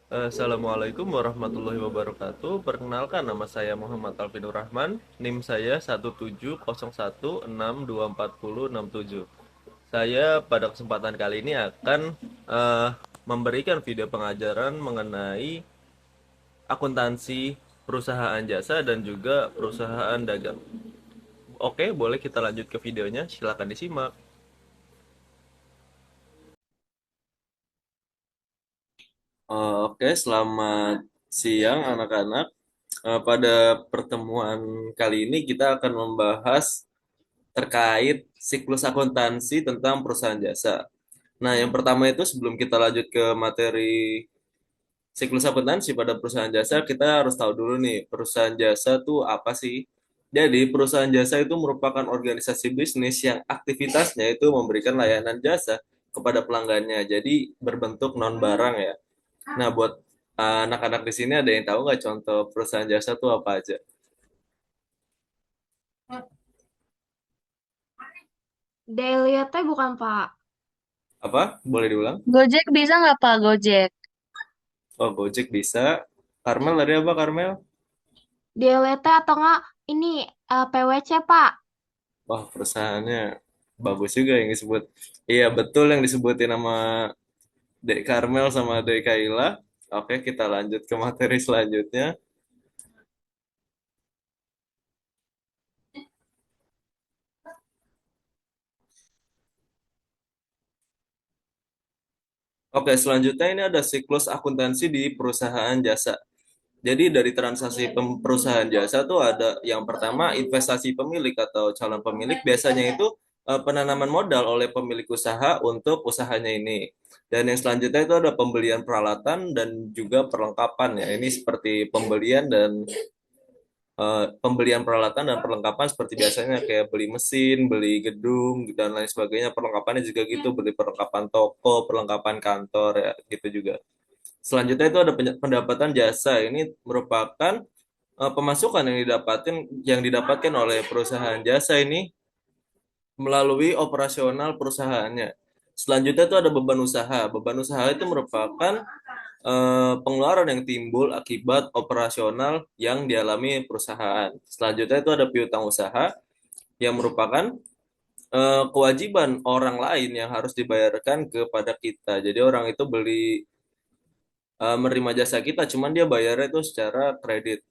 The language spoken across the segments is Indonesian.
Assalamualaikum warahmatullahi wabarakatuh. Perkenalkan, nama saya Muhammad Alvinur Rahman. NIM saya 17016240667. Saya pada kesempatan kali ini akan memberikan video pengajaran mengenai akuntansi perusahaan jasa dan juga perusahaan dagang. Oke, boleh kita lanjut ke videonya. Silakan disimak. Oke, selamat siang anak-anak. Pada pertemuan kali ini kita akan membahas terkait siklus akuntansi tentang perusahaan jasa. Nah, yang pertama itu sebelum kita lanjut ke materi siklus akuntansi pada perusahaan jasa, kita harus tahu dulu nih, perusahaan jasa itu apa sih? Jadi, perusahaan jasa itu merupakan organisasi bisnis yang aktivitasnya itu memberikan layanan jasa kepada pelanggannya. Jadi, berbentuk non barang ya. Nah, buat anak-anak di sini ada yang tahu nggak contoh perusahaan jasa itu apa aja? Daily teh bukan Pak. Apa? Boleh diulang? Gojek bisa nggak Pak Gojek? Oh, Gojek bisa. Karmel dari apa, Karmel? Daily teh atau enggak ini PWC Pak. Wah, perusahaannya bagus juga yang disebut. Iya, betul yang disebutin nama Dek Karmel sama Dek Kaila. Oke, kita lanjut ke materi selanjutnya. Oke, selanjutnya ini ada siklus akuntansi di perusahaan jasa. Jadi dari transaksi perusahaan jasa tuh ada yang pertama investasi pemilik atau calon pemilik, biasanya itu penanaman modal oleh pemilik usaha untuk usahanya ini. Dan yang selanjutnya itu ada pembelian peralatan dan juga perlengkapan ya. Ini seperti pembelian peralatan dan perlengkapan seperti biasanya kayak beli mesin, beli gedung dan lain sebagainya. Perlengkapannya juga gitu, beli perlengkapan toko, perlengkapan kantor ya gitu juga. Selanjutnya itu ada pendapatan jasa. Ini merupakan pemasukan yang didapatkan oleh perusahaan jasa ini melalui operasional perusahaannya. Selanjutnya itu ada beban usaha. Beban usaha itu merupakan pengeluaran yang timbul akibat operasional yang dialami perusahaan. Selanjutnya itu ada piutang usaha yang merupakan kewajiban orang lain yang harus dibayarkan kepada kita. Jadi orang itu menerima jasa kita, cuman dia bayarnya itu secara kredit.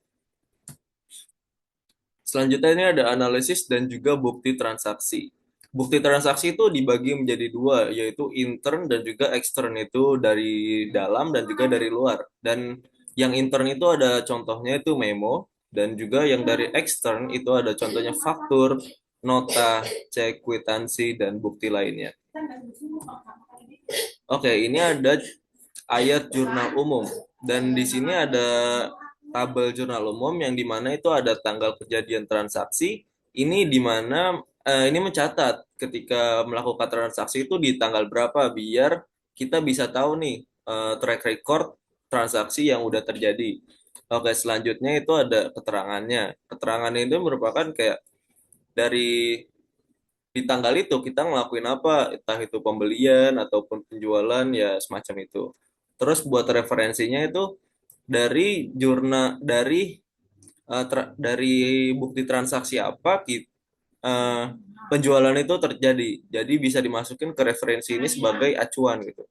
Selanjutnya ini ada analisis dan juga bukti transaksi. Bukti transaksi itu dibagi menjadi dua, yaitu intern dan juga ekstern, itu dari dalam dan juga dari luar. Dan yang intern itu ada contohnya itu memo, dan juga yang dari ekstern itu ada contohnya faktur, nota, cek, kwitansi, dan bukti lainnya. Oke, ini ada ayat jurnal umum, dan di sini ada tabel jurnal umum yang dimana itu ada tanggal kejadian transaksi. Ini dimana ini mencatat ketika melakukan transaksi itu di tanggal berapa, biar kita bisa tahu nih track record transaksi yang udah terjadi. Oke, selanjutnya itu ada keterangannya. Keterangannya itu merupakan kayak dari di tanggal itu kita ngelakuin apa, entah itu pembelian ataupun penjualan ya semacam itu. Terus buat referensinya itu dari dari bukti transaksi apa eh, penjualan itu terjadi. Jadi bisa dimasukin ke referensi ini sebagai acuan gitu.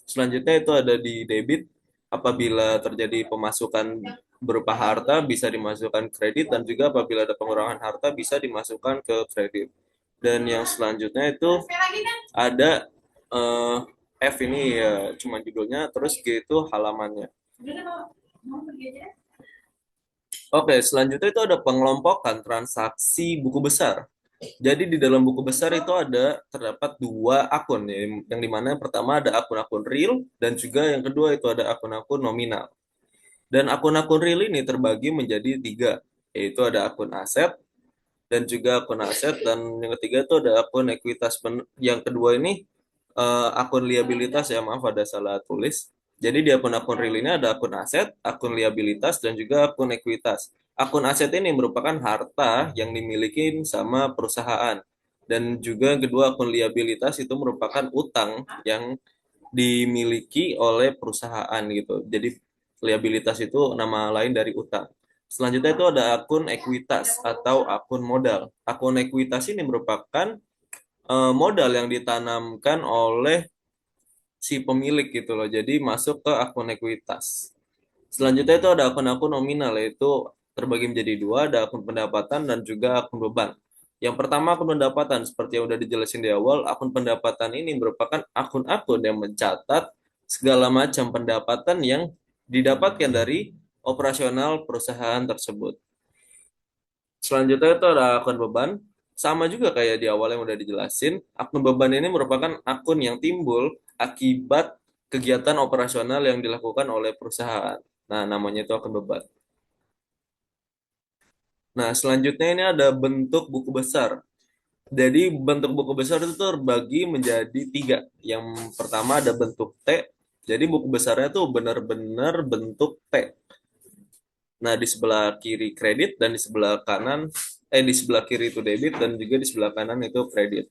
Selanjutnya itu ada di debit, apabila terjadi pemasukan berupa harta bisa dimasukkan kredit, dan juga apabila ada pengurangan harta bisa dimasukkan ke kredit. Dan yang selanjutnya itu ada eh, F, ini ya cuma judulnya, terus G itu halamannya. Oke, selanjutnya itu ada pengelompokan transaksi buku besar. Jadi di dalam buku besar itu terdapat dua akun ya, yang dimana yang pertama ada akun-akun real, dan juga yang kedua itu ada akun-akun nominal. Dan akun-akun real ini terbagi menjadi tiga, yaitu ada akun aset dan juga akun aset, dan yang ketiga itu ada akun ekuitas. Yang kedua ini akun liabilitas ya, maaf ada salah tulis. Jadi di akun-akun real ini ada akun aset, akun liabilitas, dan juga akun ekuitas. Akun aset ini merupakan harta yang dimiliki sama perusahaan. Dan juga yang kedua akun liabilitas itu merupakan utang yang dimiliki oleh perusahaan gitu. Jadi liabilitas itu nama lain dari utang. Selanjutnya itu ada akun ekuitas atau akun modal. Akun ekuitas ini merupakan modal yang ditanamkan oleh si pemilik gitu loh. Jadi masuk ke akun ekuitas. Selanjutnya itu ada akun-akun nominal, yaitu terbagi menjadi dua, ada akun pendapatan dan juga akun beban. Yang pertama akun pendapatan, seperti yang udah dijelasin di awal, akun pendapatan ini merupakan akun-akun yang mencatat segala macam pendapatan yang didapatkan dari operasional perusahaan tersebut. Selanjutnya itu ada akun beban, sama juga kayak di awal yang udah dijelasin, akun beban ini merupakan akun yang timbul akibat kegiatan operasional yang dilakukan oleh perusahaan. Nah, namanya itu akun beban. Nah, selanjutnya ini ada bentuk buku besar. Jadi bentuk buku besar itu terbagi menjadi tiga. Yang pertama ada bentuk T. Jadi buku besarnya tuh benar-benar bentuk T. Nah, di sebelah kiri kredit dan di sebelah kanan, di sebelah kiri itu debit dan juga di sebelah kanan itu kredit.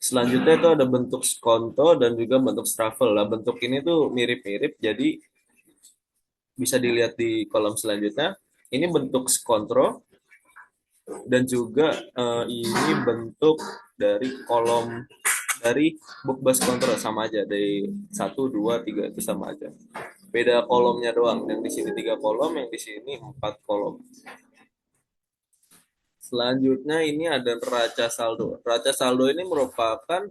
Selanjutnya itu ada bentuk skonto dan juga bentuk stravel. Lah, bentuk ini tuh mirip-mirip, jadi bisa dilihat di kolom selanjutnya. Ini bentuk skontro dan juga ini bentuk dari kolom dari book bus control, sama aja dari satu 2 3 itu sama aja, beda kolomnya doang, yang di sini 3 kolom, yang di sini 4 kolom. Selanjutnya ini ada neraca saldo. Neraca saldo ini merupakan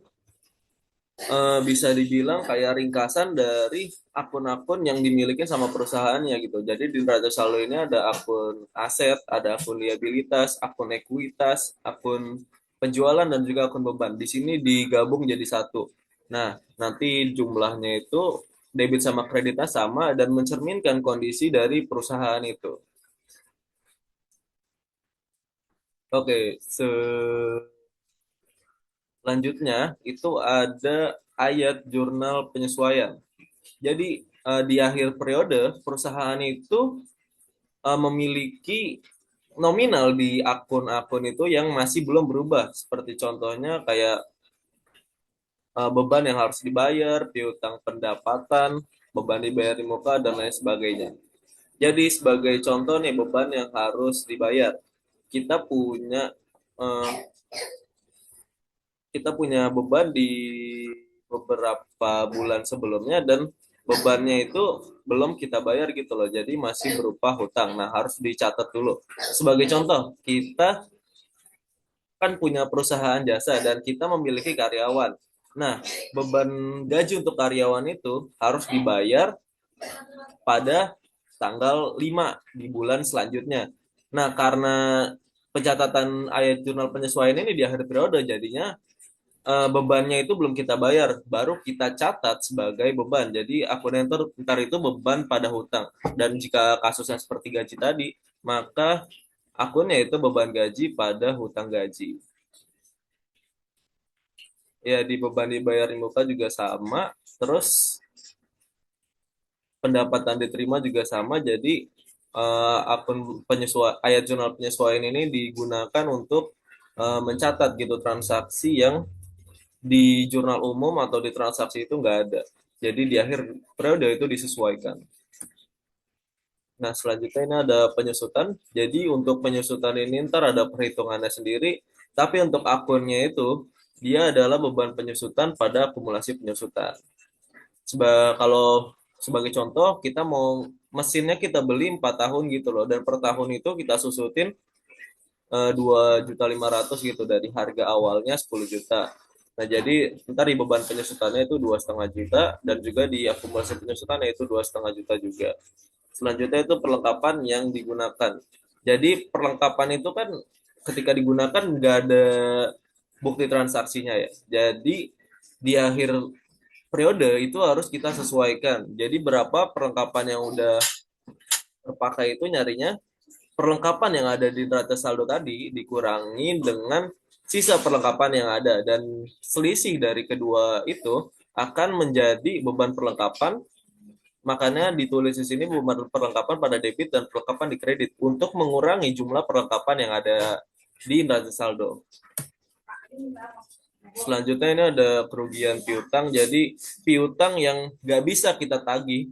bisa dibilang kayak ringkasan dari akun-akun yang dimiliki sama perusahaannya gitu. Jadi di neraca saldo ini ada akun aset, ada akun liabilitas, akun ekuitas, akun penjualan dan juga akun beban. Di sini digabung jadi satu. Nah, nanti jumlahnya itu debit sama kreditnya sama dan mencerminkan kondisi dari perusahaan itu. Oke, selanjutnya itu ada ayat jurnal penyesuaian. Jadi di akhir periode perusahaan itu memiliki nominal di akun-akun itu yang masih belum berubah. Seperti contohnya kayak beban yang harus dibayar, piutang pendapatan, beban dibayar di muka dan lain sebagainya. Jadi sebagai contoh nih beban yang harus dibayar, kita punya eh, kita punya beban di beberapa bulan sebelumnya dan bebannya itu belum kita bayar gitu loh. Jadi masih berupa hutang. Nah, harus dicatat dulu. Sebagai contoh, kita kan punya perusahaan jasa dan kita memiliki karyawan. Nah, beban gaji untuk karyawan itu harus dibayar pada tanggal 5 di bulan selanjutnya. Nah, karena pencatatan ayat jurnal penyesuaian ini di akhir periode, jadinya bebannya itu belum kita bayar, baru kita catat sebagai beban. Jadi akuntan ntar itu beban pada hutang. Dan jika kasusnya seperti gaji tadi, maka akunnya itu beban gaji pada hutang gaji. Ya, di beban dibayar di muka juga sama. Terus pendapatan diterima juga sama. Jadi akun penyesuaian ayat jurnal penyesuaian ini digunakan untuk mencatat gitu transaksi yang di jurnal umum atau di transaksi itu nggak ada. Jadi di akhir periode itu disesuaikan. Nah, selanjutnya ini ada penyusutan. Jadi untuk penyusutan ini ntar ada perhitungannya sendiri. Tapi untuk akunnya itu, dia adalah beban penyusutan pada akumulasi penyusutan. Kalau sebagai contoh, kita mau mesinnya kita beli 4 tahun gitu loh. Dan per tahun itu kita susutin 2.500.000 gitu dari harga awalnya 10 juta. Nah, jadi ntar di beban penyusutannya itu 2,5 juta dan juga di akumulasi penyusutannya itu 2,5 juta juga. Selanjutnya itu perlengkapan yang digunakan. Jadi perlengkapan itu kan ketika digunakan nggak ada bukti transaksinya ya. Jadi di akhir periode itu harus kita sesuaikan. Jadi berapa perlengkapan yang udah terpakai itu nyarinya perlengkapan yang ada di neraca saldo tadi dikurangi dengan sisa perlengkapan yang ada dan selisih dari kedua itu akan menjadi beban perlengkapan. Makanya ditulis di sini beban perlengkapan pada debit dan perlengkapan di kredit untuk mengurangi jumlah perlengkapan yang ada di neraca saldo. Selanjutnya ini ada kerugian piutang. Jadi piutang yang nggak bisa kita tagih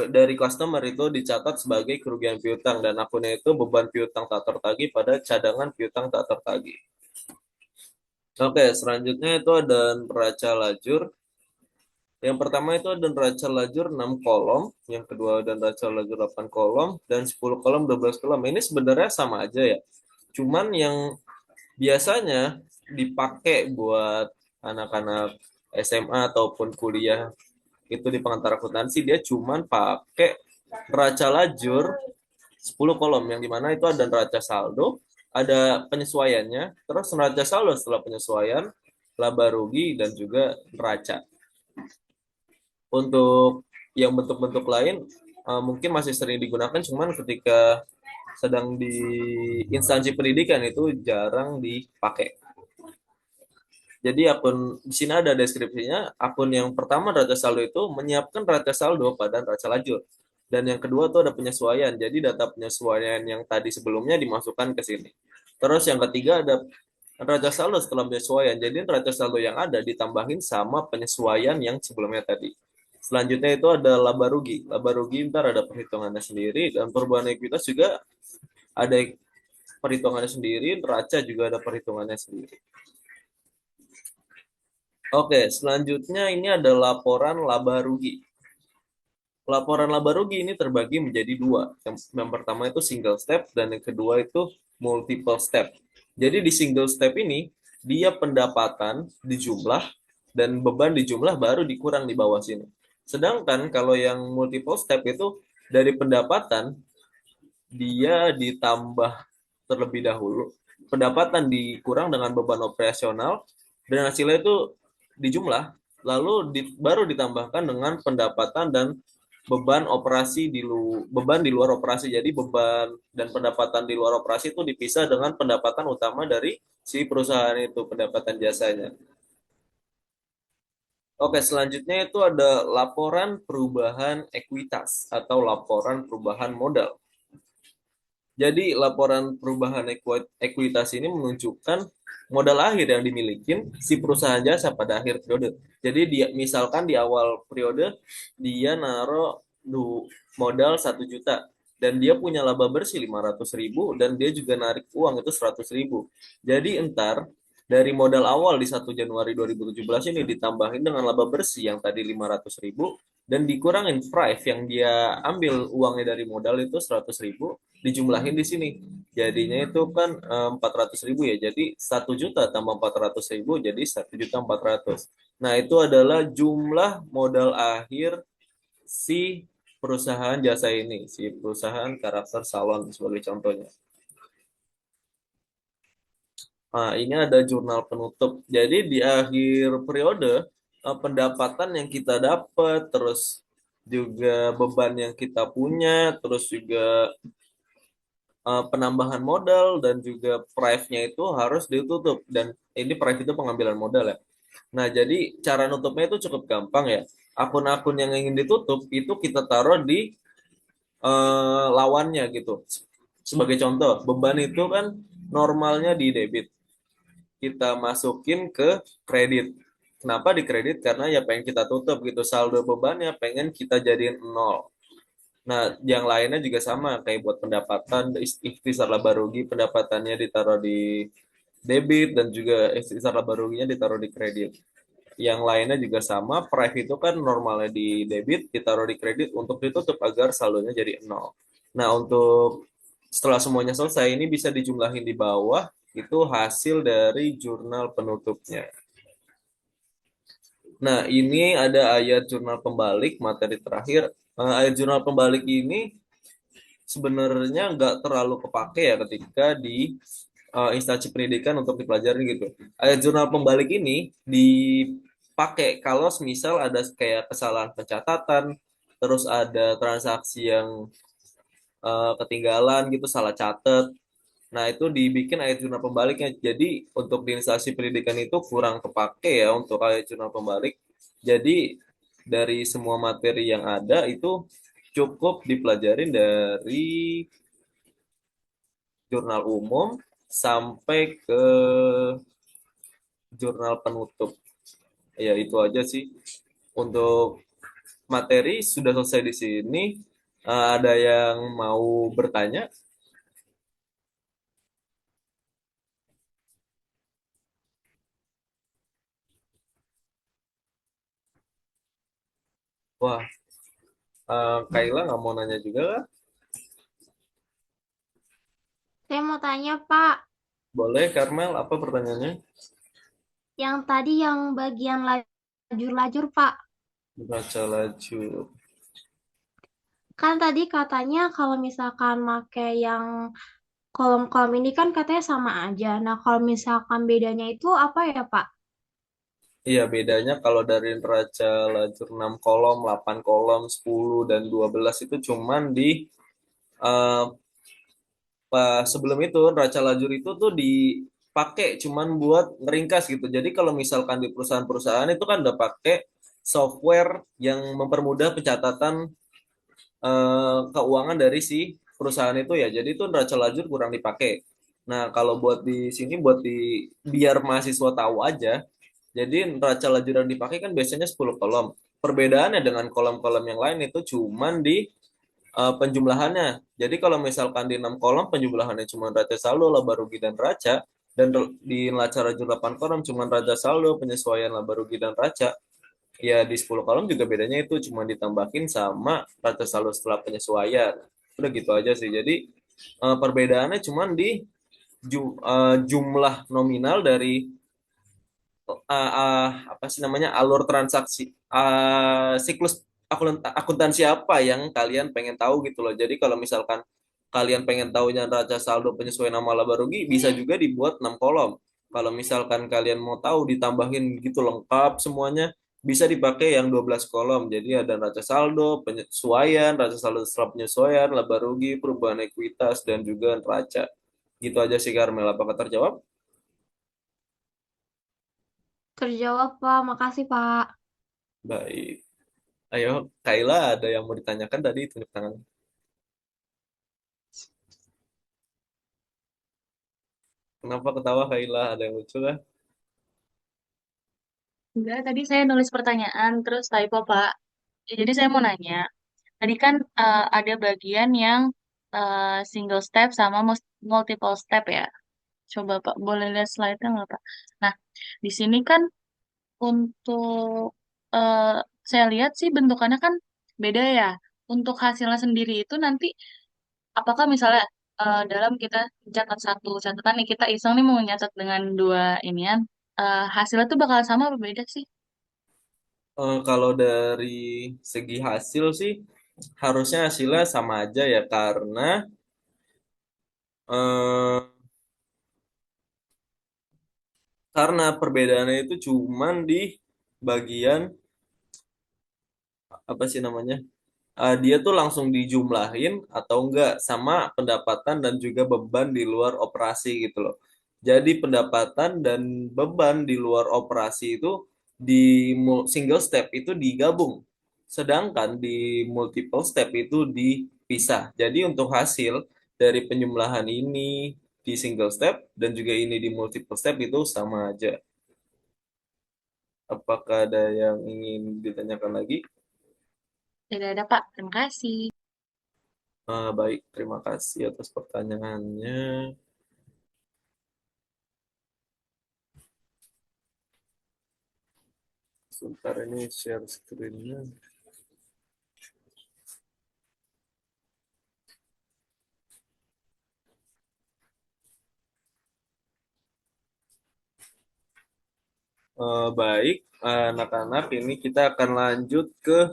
dari customer itu dicatat sebagai kerugian piutang dan akunnya itu beban piutang tak tertagih pada cadangan piutang tak tertagih. Oke, selanjutnya itu ada neraca lajur. Yang pertama itu ada neraca lajur 6 kolom, yang kedua ada neraca lajur 8 kolom, dan 10 kolom 12 kolom. Ini sebenarnya sama aja ya. Cuman yang biasanya dipakai buat anak-anak SMA ataupun kuliah itu di pengantar akuntansi dia cuman pakai neraca lajur 10 kolom yang dimana itu ada neraca saldo, ada penyesuaiannya, terus neraca saldo setelah penyesuaian, laba rugi dan juga neraca. Untuk yang bentuk-bentuk lain mungkin masih sering digunakan cuman ketika sedang di instansi pendidikan itu jarang dipakai. Jadi akun di sini ada deskripsinya. Akun yang pertama neraca saldo itu menyiapkan neraca saldo pada neraca lajur. Dan yang kedua itu ada penyesuaian. Jadi data penyesuaian yang tadi sebelumnya dimasukkan ke sini. Terus yang ketiga ada neraca saldo setelah penyesuaian. Jadi neraca saldo yang ada ditambahin sama penyesuaian yang sebelumnya tadi. Selanjutnya itu ada laba rugi. Laba rugi ntar ada perhitungannya sendiri dan perubahan ekuitas juga ada perhitungannya sendiri, neraca juga ada perhitungannya sendiri. Oke, selanjutnya ini ada laporan laba rugi. Laporan laba rugi ini terbagi menjadi dua. Yang pertama itu single step dan yang kedua itu multiple step. Jadi di single step ini dia pendapatan dijumlah dan beban dijumlah baru dikurang di bawah sini. Sedangkan kalau yang multiple step itu dari pendapatan dia ditambah terlebih dahulu. Pendapatan dikurang dengan beban operasional dan hasilnya itu dijumlah lalu baru ditambahkan dengan pendapatan dan beban operasi beban di luar operasi. Jadi beban dan pendapatan di luar operasi itu dipisah dengan pendapatan utama dari si perusahaan itu, pendapatan jasanya. Oke, selanjutnya itu ada laporan perubahan ekuitas atau laporan perubahan modal. Jadi laporan perubahan ekuitas ini menunjukkan modal akhir yang dimiliki si perusahaan jasa pada akhir periode. Jadi dia misalkan di awal periode dia naruh modal 1 juta dan dia punya laba bersih 500.000 dan dia juga narik uang itu 100.000. Jadi entar dari modal awal di 1 Januari 2017 ini ditambahin dengan laba bersih yang tadi 500.000 dan dikurangin price yang dia ambil uangnya dari modal itu 100.000 dijumlahin di sini. Jadinya itu kan 400.000 ya. Jadi 1 juta tambah 400.000 jadi 1.400.000. Nah itu adalah jumlah modal akhir si perusahaan jasa ini, si perusahaan karakter salon sebagai contohnya. Nah, ini ada jurnal penutup. Jadi di akhir periode pendapatan yang kita dapat, terus juga beban yang kita punya, terus juga penambahan modal dan juga price-nya itu harus ditutup dan ini price itu pengambilan modal ya. Nah, jadi cara nutupnya itu cukup gampang ya. Akun-akun yang ingin ditutup itu kita taruh di lawannya gitu. Sebagai contoh, beban itu kan normalnya di debit. Kita masukin ke kredit. Kenapa di kredit? Karena ya pengen kita tutup gitu. Saldo bebannya pengen kita jadiin nol. Nah, yang lainnya juga sama kayak buat pendapatan, ikhtisar laba rugi pendapatannya ditaruh di debit dan juga ikhtisar laba ruginya ditaruh di kredit. Yang lainnya juga sama, price itu kan normalnya di debit, ditaruh di kredit untuk ditutup agar saldonya jadi nol. Nah, untuk setelah semuanya selesai, ini bisa dijumlahin di bawah, itu hasil dari jurnal penutupnya. Nah, ini ada ayat jurnal pembalik, materi terakhir. Ayat jurnal pembalik ini sebenarnya nggak terlalu kepake ya ketika di instansi pendidikan untuk dipelajari gitu. Ayat jurnal pembalik ini dipakai kalau misal ada kayak kesalahan pencatatan, terus ada transaksi yang ketinggalan gitu, salah catat. Nah, itu dibikin ayat jurnal pembaliknya. Jadi, untuk di instansi pendidikan itu kurang kepake ya untuk ayat jurnal pembalik. Jadi, dari semua materi yang ada itu cukup dipelajarin dari jurnal umum sampai ke jurnal penutup. Ya itu aja sih. Untuk materi sudah selesai di sini. Ada yang mau bertanya? Wah, Kayla nggak mau nanya juga kah? Saya mau tanya, Pak. Boleh, Karmel, apa pertanyaannya? Yang tadi yang bagian lajur-lajur, Pak. Baca laju. Kan tadi katanya kalau misalkan make yang kolom-kolom ini kan katanya sama aja. Nah, kalau misalkan bedanya itu apa ya, Pak? Iya, bedanya kalau dari neraca lajur 6 kolom, 8 kolom, 10, dan 12 itu cuman di eh, sebelum itu neraca lajur itu tuh dipakai cuman buat ngeringkas gitu. Jadi kalau misalkan di perusahaan-perusahaan itu kan udah pakai software yang mempermudah pencatatan keuangan dari si perusahaan itu ya. Jadi itu neraca lajur kurang dipakai. Nah, kalau buat di sini buat di biar mahasiswa tahu aja. Jadi neraca lajur yang dipakai kan biasanya 10 kolom. Perbedaannya dengan kolom-kolom yang lain itu cuman di penjumlahannya. Jadi kalau misalkan di 6 kolom penjumlahannya cuma neraca saldo, laba rugi dan raca, dan di neraca lajur 8 kolom cuma neraca saldo, penyesuaian laba rugi dan raca, ya di 10 kolom juga bedanya itu cuma ditambahin sama neraca saldo setelah penyesuaian. Udah gitu aja sih. Jadi perbedaannya cuma di jumlah nominal dari apa sih namanya alur transaksi siklus akuntansi apa yang kalian pengen tahu gitu loh. Jadi kalau misalkan kalian pengen tahunya neraca saldo penyesuaian nama laba rugi bisa juga dibuat 6 kolom. Kalau misalkan kalian mau tahu ditambahin gitu lengkap semuanya bisa dipakai yang 12 kolom. Jadi ada neraca saldo, penyesuaian, neraca saldo setelah penyesuaian, laba rugi, perubahan ekuitas dan juga neraca. Gitu aja sih Karmel. Apakah terjawab? Terjawab, Pak. Makasih, Pak. Baik. Ayo, Kayla ada yang mau ditanyakan tadi tunjuk tangan. Kenapa ketawa Kayla? Ada yang lucu lah? Enggak, tadi saya nulis pertanyaan terus typo, Pak. Ya, jadi saya mau nanya, tadi kan ada bagian yang single step sama multiple step ya. Coba Pak, boleh lihat slide-nya nggak Pak? Nah, di sini kan untuk eh, saya lihat sih bentukannya kan beda ya. Untuk hasilnya sendiri itu nanti apakah misalnya dalam kita catat satu catatan nih kita iseng nih mau nyatat dengan dua inian hasilnya tuh bakal sama apa beda sih? Kalau dari segi hasil sih, harusnya hasilnya sama aja ya, eh, karena perbedaannya itu cuman di bagian apa sih namanya? Dia tuh langsung dijumlahin atau enggak sama pendapatan dan juga beban di luar operasi gitu loh. Jadi pendapatan dan beban di luar operasi itu di single step itu digabung. Sedangkan di multiple step itu dipisah. Jadi untuk hasil dari penjumlahan ini di single step dan juga ini di multiple step itu sama aja. Apakah ada yang ingin ditanyakan lagi? Tidak ada Pak, terima kasih. Baik, terima kasih atas pertanyaannya. Sebentar ini share screen-nya. Baik, anak-anak, ini kita akan lanjut ke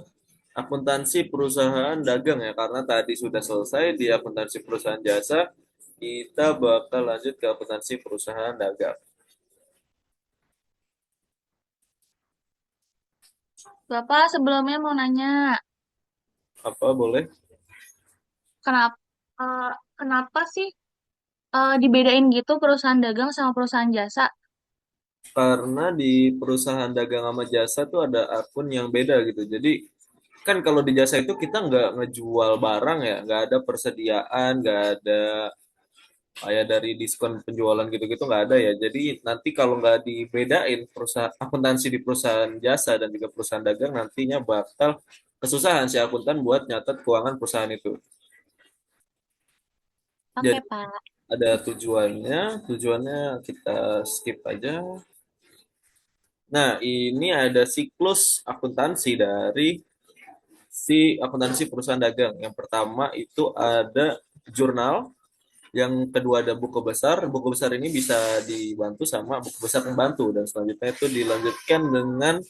akuntansi perusahaan dagang ya, karena tadi sudah selesai di akuntansi perusahaan jasa, kita bakal lanjut ke akuntansi perusahaan dagang. Bapak sebelumnya mau nanya, Apa boleh? kenapa kenapa sih dibedain gitu perusahaan dagang sama perusahaan jasa? Karena di perusahaan dagang sama jasa tuh ada akun yang beda gitu. Jadi kan kalau di jasa itu kita nggak ngejual barang ya, nggak ada persediaan, nggak ada kayak dari diskon penjualan gitu-gitu nggak ada ya. Jadi nanti kalau nggak dibedain perusahaan akuntansi di perusahaan jasa dan juga perusahaan dagang nantinya bakal kesusahan si akuntan buat nyatet keuangan perusahaan itu. Oke, Jadi Pak. ada tujuannya kita skip aja. Nah, ini ada siklus akuntansi dari si akuntansi perusahaan dagang. Yang pertama itu ada jurnal, yang kedua ada buku besar. Buku besar ini bisa dibantu sama buku besar pembantu dan selanjutnya itu dilanjutkan dengan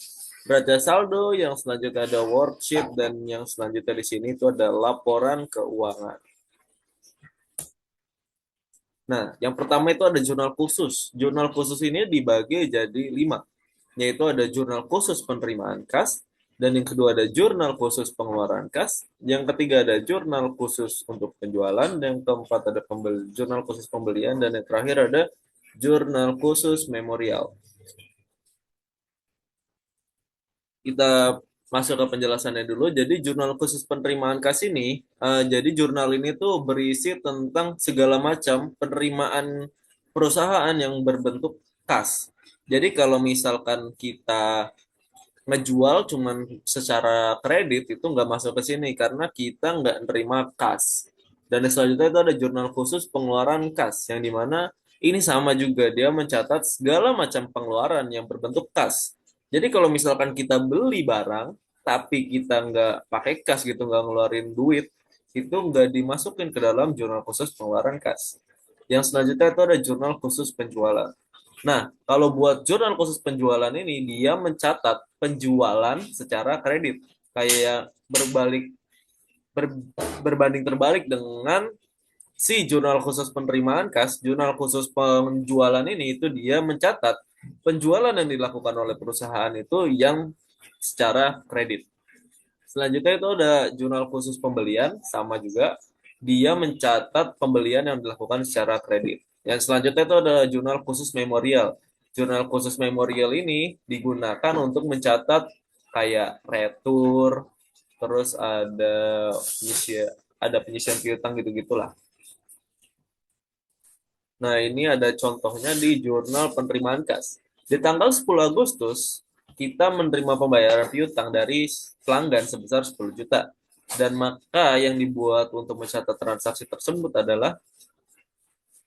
raja saldo, yang selanjutnya ada worksheet dan yang selanjutnya di sini itu ada laporan keuangan. Nah, yang pertama itu ada jurnal khusus. Jurnal khusus ini dibagi jadi 5, yaitu ada jurnal khusus penerimaan kas, dan yang kedua ada jurnal khusus pengeluaran kas, yang ketiga ada jurnal khusus untuk penjualan, dan yang keempat ada jurnal khusus pembelian, dan yang terakhir ada jurnal khusus memorial. Kita masuk ke penjelasannya dulu. Jadi jurnal khusus penerimaan kas ini, jadi jurnal ini tuh berisi tentang segala macam penerimaan perusahaan yang berbentuk kas. Jadi kalau misalkan kita ngejual cuman secara kredit itu nggak masuk ke sini karena kita nggak nerima kas. Dan selanjutnya itu ada jurnal khusus pengeluaran kas yang dimana ini sama juga dia mencatat segala macam pengeluaran yang berbentuk kas. Jadi kalau misalkan kita beli barang tapi kita nggak pakai kas gitu nggak ngeluarin duit itu nggak dimasukin ke dalam jurnal khusus pengeluaran kas. Yang selanjutnya itu ada jurnal khusus penjualan. Nah, kalau buat jurnal khusus penjualan ini, dia mencatat penjualan secara kredit. Kayak ber- berbanding terbalik dengan si jurnal khusus penerimaan kas, jurnal khusus penjualan ini itu dia mencatat penjualan yang dilakukan oleh perusahaan itu yang secara kredit. Selanjutnya itu ada jurnal khusus pembelian, sama juga dia mencatat pembelian yang dilakukan secara kredit. Yang selanjutnya itu ada jurnal khusus memorial. Jurnal khusus memorial ini digunakan untuk mencatat kayak retur, terus ada penyisian piutang gitu-gitulah. Nah, ini ada contohnya di jurnal penerimaan kas. Di tanggal 10 Agustus, kita menerima pembayaran piutang dari pelanggan sebesar 10 juta. Dan maka yang dibuat untuk mencatat transaksi tersebut adalah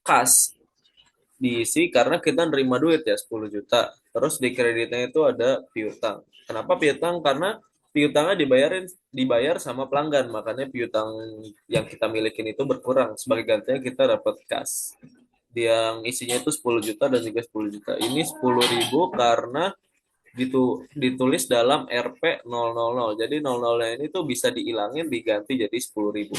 kas diisi karena kita nerima duit ya 10 juta. Terus di kreditnya itu ada piutang. Kenapa piutang? Karena piutangnya dibayar sama pelanggan, makanya piutang yang kita milikin itu berkurang. Sebagai gantinya kita dapat kas yang isinya itu 10 juta dan juga 10 juta. Ini 10.000 karena ditulis dalam RP 000. Jadi 00-nya ini tuh bisa dihilangin diganti jadi 10.000.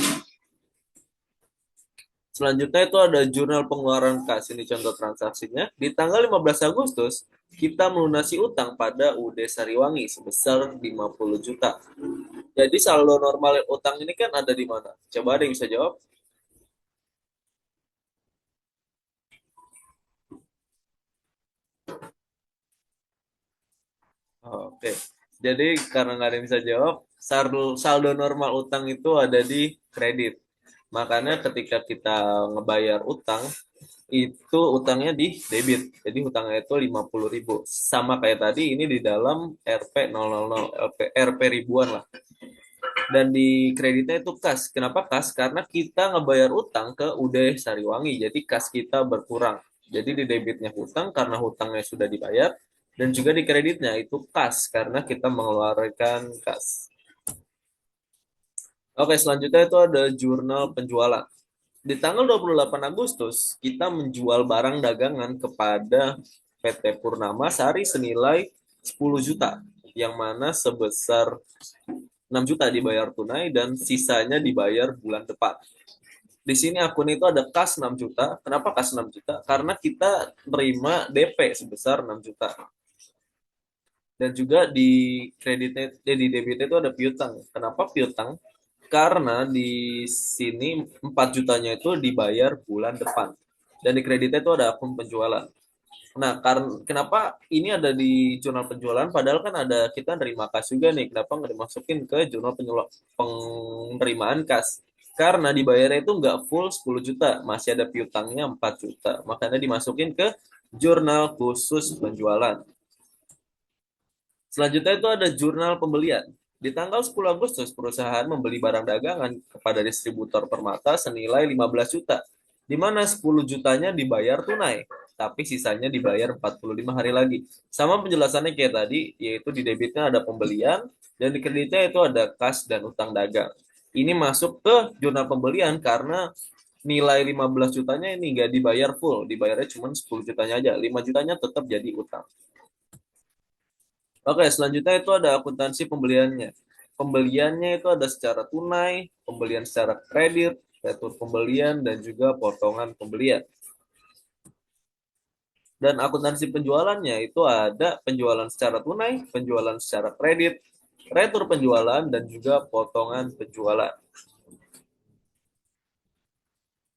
Selanjutnya itu ada jurnal pengeluaran kas. Ini contoh transaksinya. Di tanggal 15 Agustus, kita melunasi utang pada UD Sariwangi sebesar 50 juta. Jadi saldo normal utang ini kan ada di mana? Coba ada yang bisa jawab? Oke. Jadi karena nggak ada yang bisa jawab, saldo normal utang itu ada di kredit. Makanya ketika kita ngebayar utang, itu utangnya di debit. Jadi utangnya itu 50.000. Sama kayak tadi, ini di dalam RP 000, RP ribuan lah. Dan di kreditnya itu kas. Kenapa kas? Karena kita ngebayar utang ke UD Sariwangi. Jadi kas kita berkurang. Jadi di debitnya hutang karena hutangnya sudah dibayar. Dan juga di kreditnya itu kas karena kita mengeluarkan kas. Oke, selanjutnya itu ada jurnal penjualan. Di tanggal 28 Agustus, kita menjual barang dagangan kepada PT Purnama Sari senilai 10 juta, yang mana sebesar 6 juta dibayar tunai dan sisanya dibayar bulan depan. Di sini akun itu ada kas 6 juta. Kenapa kas 6 juta? Karena kita terima DP sebesar 6 juta. Dan juga di kreditnya, di debitnya itu ada piutang. Kenapa piutang? Karena di sini 4 jutanya itu dibayar bulan depan. Dan di kreditnya itu ada akun penjualan. Nah, karena kenapa ini ada di jurnal penjualan padahal kan ada kita nerima kas juga nih. Kenapa nggak dimasukin ke jurnal penerimaan kas? Karena dibayarnya itu nggak full 10 juta, masih ada piutangnya 4 juta. Makanya dimasukin ke jurnal khusus penjualan. Selanjutnya itu ada jurnal pembelian. Di tanggal 10 Agustus, perusahaan membeli barang dagangan kepada distributor Permata senilai 15 juta, di mana 10 jutanya dibayar tunai, tapi sisanya dibayar 45 hari lagi. Sama penjelasannya kayak tadi, yaitu di debitnya ada pembelian, dan di kreditnya itu ada kas dan utang dagang. Ini masuk ke jurnal pembelian karena nilai 15 jutanya ini nggak dibayar full, dibayarnya cuma 10 jutanya aja, 5 jutanya tetap jadi utang. Oke, selanjutnya itu ada akuntansi pembeliannya. Pembeliannya itu ada secara tunai, pembelian secara kredit, retur pembelian, dan juga potongan pembelian. Dan akuntansi penjualannya itu ada penjualan secara tunai, penjualan secara kredit, retur penjualan, dan juga potongan penjualan.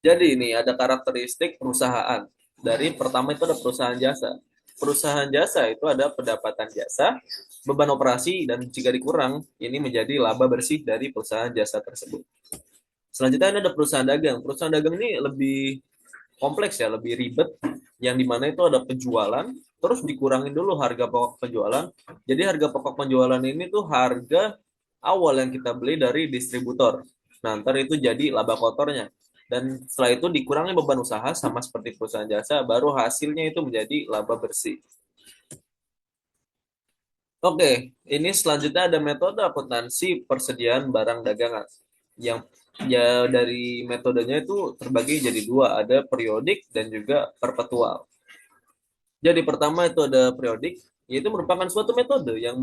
Jadi ini ada karakteristik perusahaan. Dari pertama itu ada perusahaan jasa. Perusahaan jasa itu ada pendapatan jasa, beban operasi, dan jika dikurang, ini menjadi laba bersih dari perusahaan jasa tersebut. Selanjutnya ada perusahaan dagang. Perusahaan dagang ini lebih kompleks ya, lebih ribet, yang dimana itu ada penjualan, terus dikurangin dulu harga pokok penjualan. Jadi harga pokok penjualan ini tuh harga awal yang kita beli dari distributor. Nah, ntar itu jadi laba kotornya. Dan setelah itu dikurangi beban usaha sama seperti perusahaan jasa, baru hasilnya itu menjadi laba bersih. Oke, ini selanjutnya ada metode akuntansi persediaan barang dagangan. Yang ya dari metodenya itu terbagi jadi dua, ada periodik dan juga perpetual. Jadi pertama itu ada periodik, yaitu merupakan suatu metode yang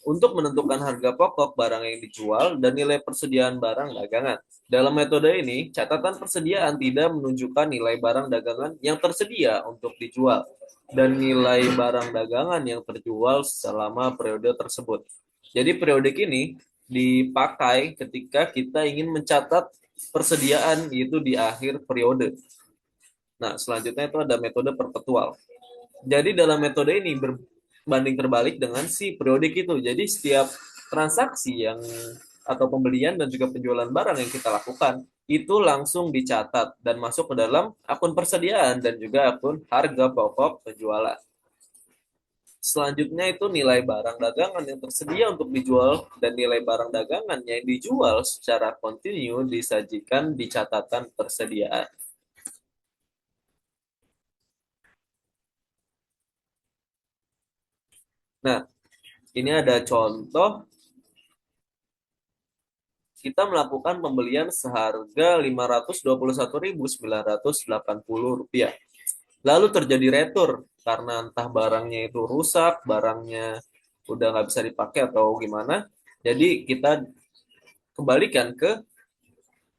untuk menentukan harga pokok barang yang dijual dan nilai persediaan barang dagangan. Dalam metode ini, catatan persediaan tidak menunjukkan nilai barang dagangan yang tersedia untuk dijual dan nilai barang dagangan yang terjual selama periode tersebut. Jadi periodik ini dipakai ketika kita ingin mencatat persediaan yaitu di akhir periode. Nah, selanjutnya itu ada metode perpetual. Jadi dalam metode ini berbanding terbalik dengan si periodik itu. Jadi setiap transaksi yang atau pembelian dan juga penjualan barang yang kita lakukan itu langsung dicatat dan masuk ke dalam akun persediaan dan juga akun harga pokok penjualan. Selanjutnya itu nilai barang dagangan yang tersedia untuk dijual dan nilai barang dagangan yang dijual secara kontinu disajikan di catatan persediaan. Nah, ini ada contoh kita melakukan pembelian seharga Rp521.980. Lalu terjadi retur karena entah barangnya itu rusak, barangnya udah nggak bisa dipakai atau gimana. Jadi kita kembalikan ke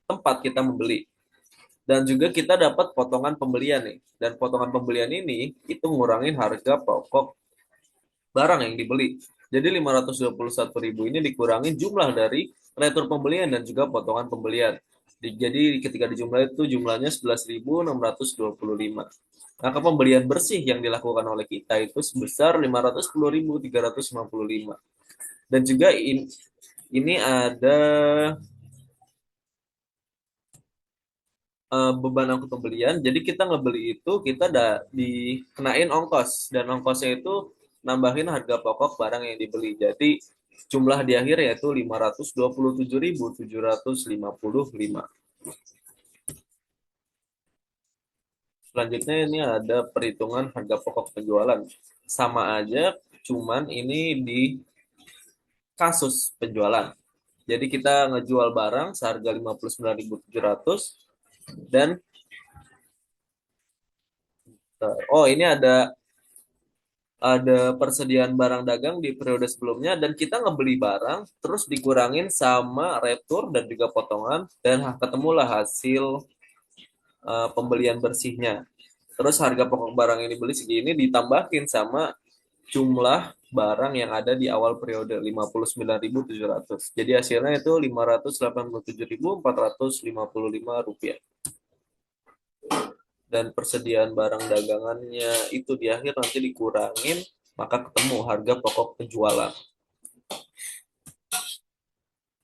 tempat kita membeli. Dan juga kita dapat potongan pembelian nih. Dan potongan pembelian ini itu ngurangin harga pokok barang yang dibeli. Jadi 521.000 ini dikurangin jumlah dari retur pembelian dan juga potongan pembelian. Jadi ketika dijumlah itu jumlahnya 11.625. Maka pembelian bersih yang dilakukan oleh kita itu sebesar 510.355. Dan juga ini ada beban angkut pembelian. Jadi kita ngebeli itu kita dikenain ongkos dan ongkosnya itu nambahin harga pokok barang yang dibeli. Jadi jumlah di akhir yaitu 527.755. Selanjutnya ini ada perhitungan harga pokok penjualan. Sama aja, cuman ini di kasus penjualan. Jadi kita ngejual barang seharga 59.700 dan ini ada persediaan barang dagang di periode sebelumnya dan kita ngebeli barang terus dikurangin sama retur dan juga potongan dan ketemulah hasil pembelian bersihnya. Terus harga pokok barang yang dibeli segini ditambahin sama jumlah barang yang ada di awal periode 59.700. Jadi hasilnya itu Rp587.455. Dan persediaan barang dagangannya itu di akhir nanti dikurangin, maka ketemu harga pokok penjualan.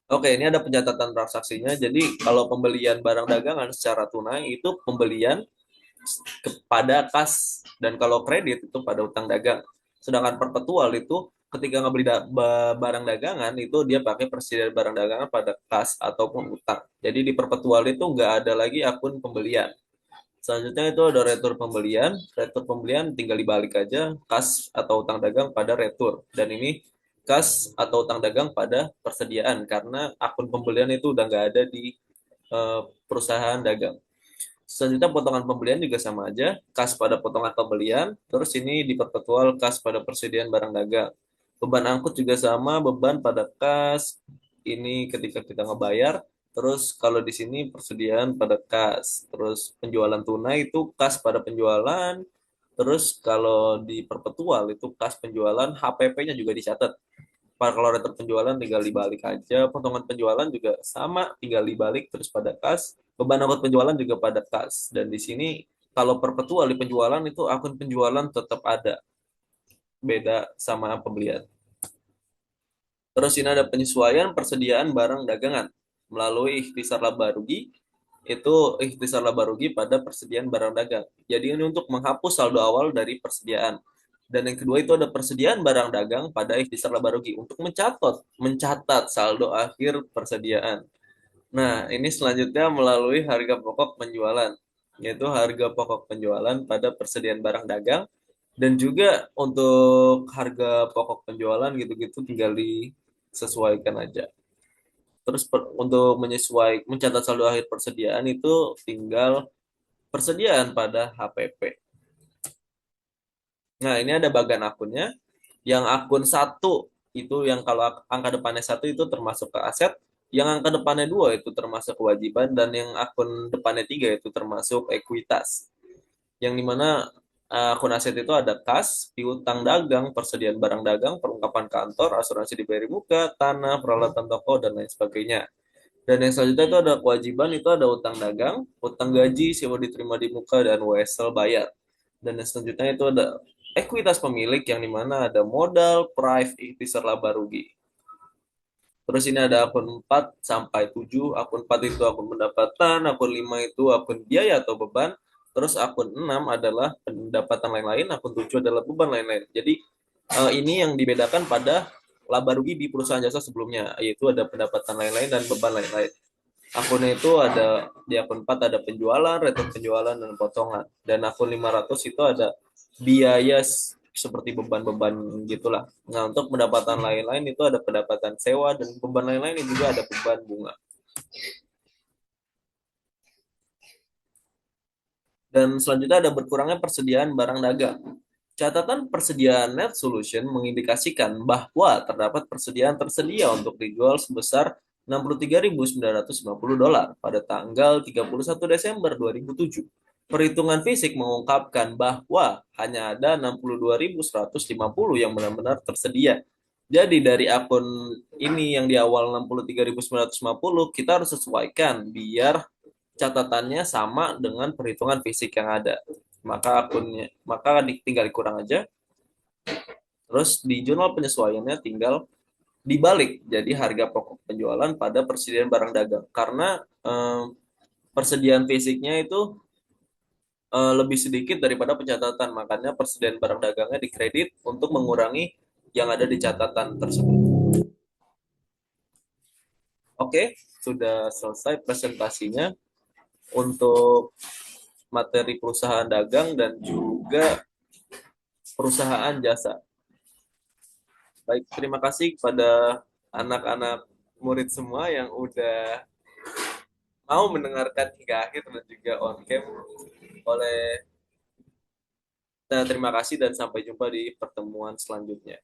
Oke, ini ada pencatatan transaksinya. Jadi kalau pembelian barang dagangan secara tunai itu pembelian kepada kas, dan kalau kredit itu pada utang dagang. Sedangkan perpetual itu ketika ngebeli barang dagangan itu dia pakai persediaan barang dagangan pada kas ataupun utang. Jadi di perpetual itu nggak ada lagi akun pembelian. Selanjutnya itu ada retur pembelian. Retur pembelian tinggal dibalik aja kas atau utang dagang pada retur. Dan ini kas atau utang dagang pada persediaan karena akun pembelian itu udah nggak ada di perusahaan dagang. Selanjutnya potongan pembelian juga sama aja, kas pada potongan pembelian, terus ini di perpetual kas pada persediaan barang dagang. Beban angkut juga sama, beban pada kas, ini ketika kita ngebayar, terus kalau di sini persediaan pada kas, terus penjualan tunai itu kas pada penjualan, terus kalau di perpetual itu kas penjualan, HPP-nya juga dicatat. Kalau retur penjualan tinggal dibalik aja, potongan penjualan juga sama, tinggal dibalik terus pada kas, beban angkut penjualan juga pada kas. Dan di sini kalau perpetual di penjualan itu akun penjualan tetap ada, beda sama pembelian. Terus ini ada penyesuaian persediaan barang dagangan melalui ikhtisar laba rugi, itu ikhtisar laba rugi pada persediaan barang dagang. Jadi ini untuk menghapus saldo awal dari persediaan. Dan yang kedua itu ada persediaan barang dagang pada ikhtisar laba rugi untuk mencatat saldo akhir persediaan. Nah, ini selanjutnya melalui harga pokok penjualan, yaitu harga pokok penjualan pada persediaan barang dagang, dan juga untuk harga pokok penjualan gitu-gitu tinggal disesuaikan aja. Terus untuk mencatat saldo akhir persediaan itu tinggal persediaan pada HPP. Nah, ini ada bagan akunnya. Yang akun satu itu yang kalau angka depannya satu itu termasuk ke aset, yang angka depannya dua itu termasuk kewajiban, dan yang akun depannya tiga itu termasuk ekuitas. Yang dimana akun aset itu ada kas, piutang dagang, persediaan barang dagang, perlengkapan kantor, asuransi diberi muka, tanah, peralatan toko, dan lain sebagainya. Dan yang selanjutnya itu ada kewajiban, itu ada utang dagang, utang gaji, sewa diterima di muka, dan wesel bayar. Dan yang selanjutnya itu ada ekuitas pemilik yang dimana ada modal, price, ikhtisar laba rugi. Terus ini ada akun 4 sampai 7. Akun 4 itu akun pendapatan, akun 5 itu akun biaya atau beban, terus akun 6 adalah pendapatan lain-lain, akun 7 adalah beban lain-lain. Jadi ini yang dibedakan pada laba rugi di perusahaan jasa sebelumnya, yaitu ada pendapatan lain-lain dan beban lain-lain. Akunnya itu ada di akun 4 ada penjualan, return penjualan, dan potongan. Dan akun 500 itu ada biaya seperti beban-beban gitulah. Nah, untuk pendapatan lain-lain itu ada pendapatan sewa, dan beban lain-lain juga ada beban bunga. Dan selanjutnya ada berkurangnya persediaan barang dagang. Catatan persediaan net solution mengindikasikan bahwa terdapat persediaan tersedia untuk dijual sebesar $63.950 pada tanggal 31 Desember 2007. Perhitungan fisik mengungkapkan bahwa hanya ada 62.150 yang benar-benar tersedia. Jadi dari akun ini yang di awal 63.950 kita harus sesuaikan biar catatannya sama dengan perhitungan fisik yang ada. Maka tinggal dikurang aja. Terus di jurnal penyesuaiannya tinggal dibalik jadi harga pokok penjualan pada persediaan barang dagang karena persediaan fisiknya itu lebih sedikit daripada pencatatan, makanya persediaan barang dagangnya dikredit untuk mengurangi yang ada di catatan tersebut. Oke, sudah selesai presentasinya untuk materi perusahaan dagang dan juga perusahaan jasa. Baik, terima kasih kepada anak-anak murid semua yang udah mau mendengarkan hingga akhir dan juga on cam. Terima kasih dan sampai jumpa di pertemuan selanjutnya.